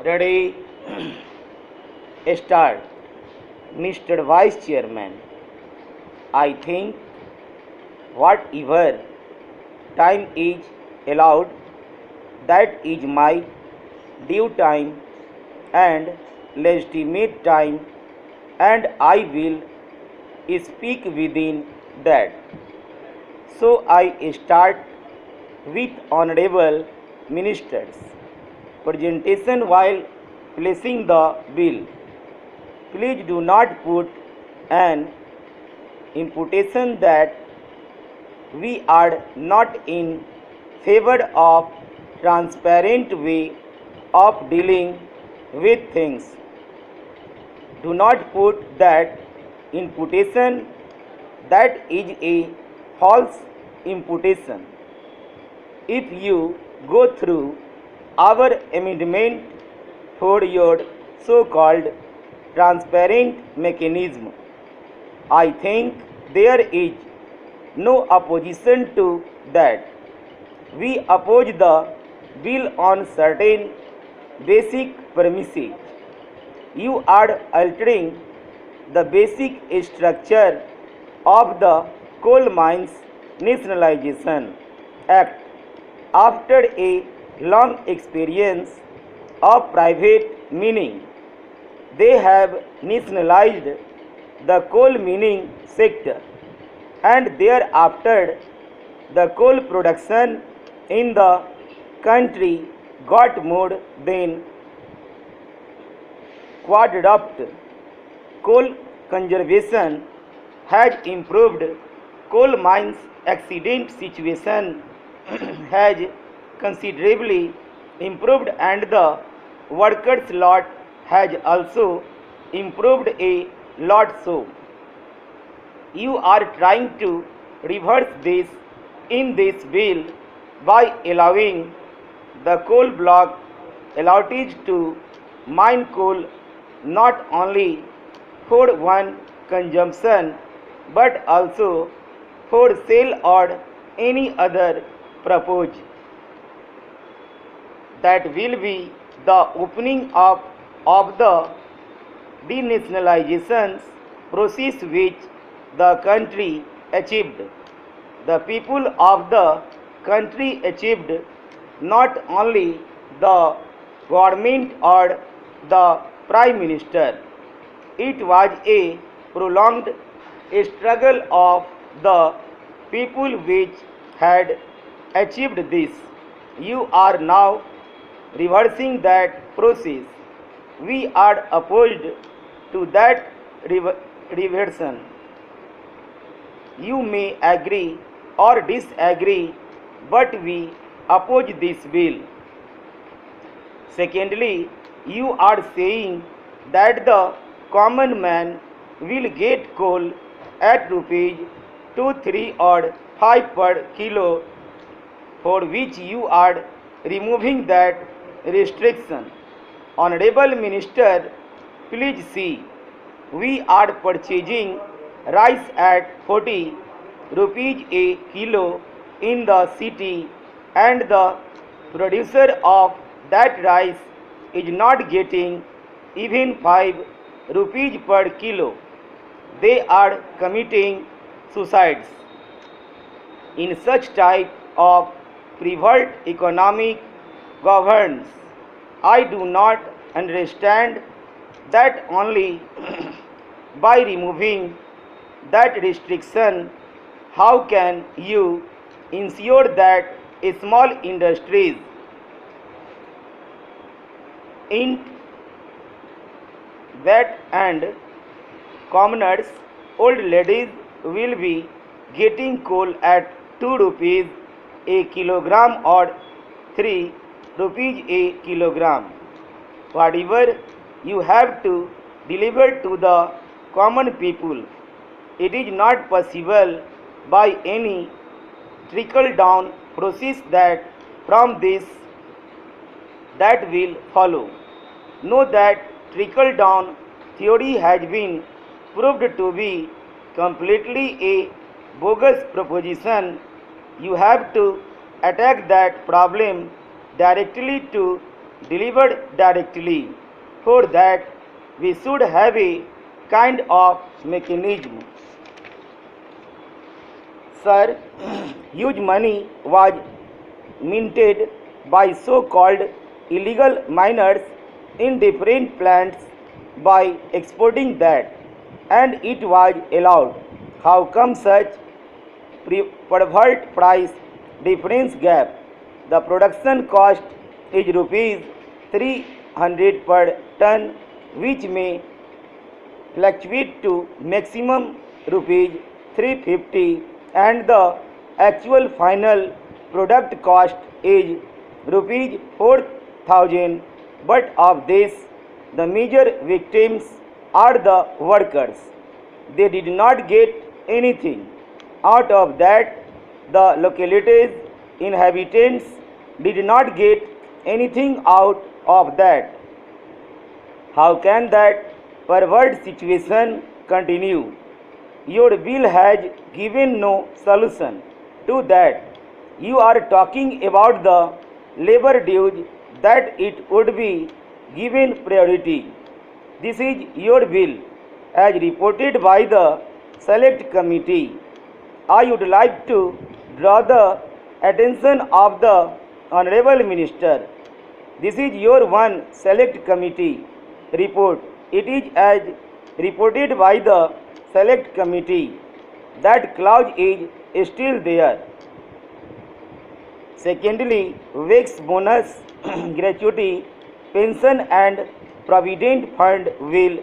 Ready? Start. Mr. Vice Chairman, I think whatever time is allowed, that is my due time and legitimate time, and I will speak within that. So I start with Honorable Minister's presentation while placing the bill. Please do not put an imputation that we are not in favor of transparent way of dealing with things. Do not put that imputation. That is a false imputation. If you go through our amendment for your so-called transparent mechanism, I think there is no opposition to that. We oppose the bill on certain basic premises. You are altering the basic structure of the Coal Mines Nationalization Act after a long experience of private mining. They have nationalized the coal mining sector, and thereafter the coal production in the country got more than quadrupled. Coal conservation has improved. Coal mines accident situation has considerably improved, and the workers' lot has also improved a lot. So you are trying to reverse this in this bill by allowing the coal block allotted to mine coal not only for one consumption but also for sale or any other purpose. That will be the opening up of the denationalization process which the country achieved. The people of the country achieved not only the government or the Prime Minister. It was a prolonged struggle of the people which had achieved this. You are now reversing that process. We are opposed to that reversion. You may agree or disagree, but we oppose this bill. Secondly, you are saying that the common man will get coal at rupees 2, 3 or 5 per kilo, for which you are removing that restriction. Honorable Minister, please see, we are purchasing rice at 40 rupees a kilo in the city, and the producer of that rice is not getting even 5 rupees per kilo. They are committing suicides. In such type of private economic governance, I do not understand that only by removing that restriction, how can you ensure that small industries in that and commoners, old ladies will be getting coal at 2 rupees a kilogram or 3 rupees a kilogram. Whatever you have to deliver to the common people, it is not possible by any trickle down process that from this that will follow. Know that trickle down theory has been proved to be completely a bogus proposition. You have to attack that problem directly to delivered directly. For that, we should have a kind of mechanism. Sir, huge money was minted by so-called illegal miners in different plants by exporting that, and it was allowed. How come such pervert price difference gap? The production cost is rupees 300 per ton, which may fluctuate to maximum rupees 350, and the actual final product cost is rupees 4000, but of this the major victims are the workers. They did not get anything out of that. The localities' inhabitants did not get anything out of that. How can that perverted situation continue? Your bill has given no solution to that. You are talking about the labor dues, that it would be given priority. This is your bill as reported by the Select Committee. I would like to draw the attention of the Honorable Minister. This is your one Select Committee report. It is as reported by the Select Committee. That clause is still there. Secondly, Wakes bonus, gratuity, pension and provident fund will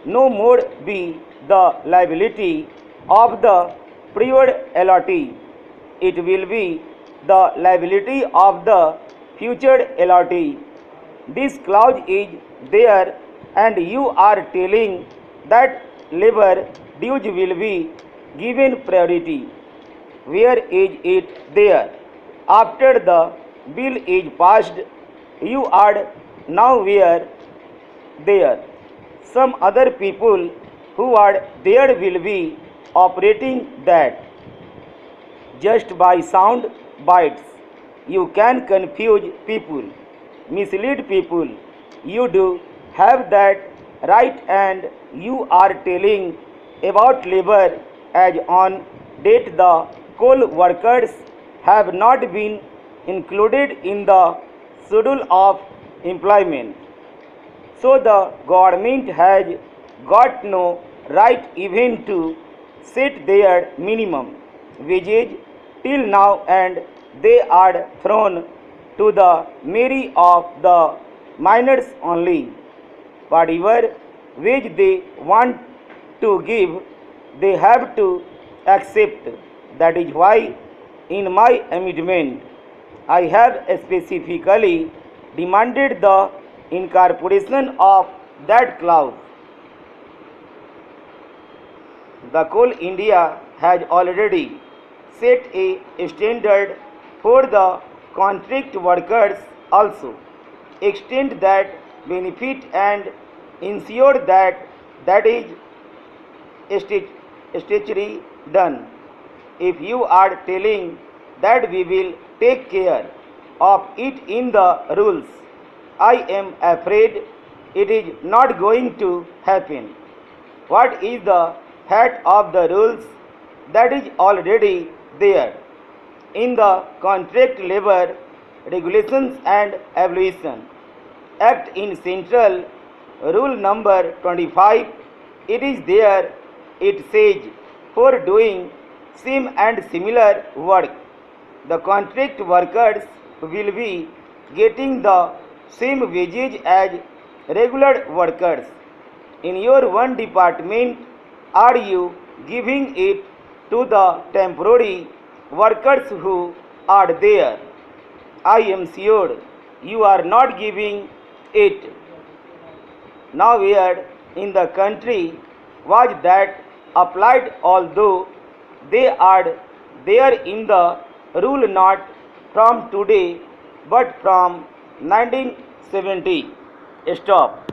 no more be the liability of the prior allottee. It will be the liability of the future allottee. This clause is there, and you are telling that labor dues will be given priority. Where is it there? After the bill is passed, you are now where there. Some other people who are there will be operating that. Just by sound bites, you can confuse people, mislead people. You do have that right, and you are telling about labor as on date the coal workers have not been included in the schedule of employment. So the government has got no right even to set their minimum wages till now, and they are thrown to the mercy of the miners only. Whatever wage they want to give, they have to accept. That is why in my amendment I have specifically demanded the incorporation of that clause. The Coal India has already set a standard for the contract workers also. Extend that benefit and ensure that that is statutory done. If you are telling that we will take care of it in the rules, I am afraid it is not going to happen. What is the head of the rules that is already there in the Contract Labor Regulations and Evaluation Act in Central Rule number 25? It is there. It says, for doing same and similar work, the contract workers will be getting the same wages as regular workers. In your one department, are you giving it to the temporary workers who are there? I am sure you are not giving it. Nowhere in the country was that applied, although they are there in the rule not from today but from 1970. Stop.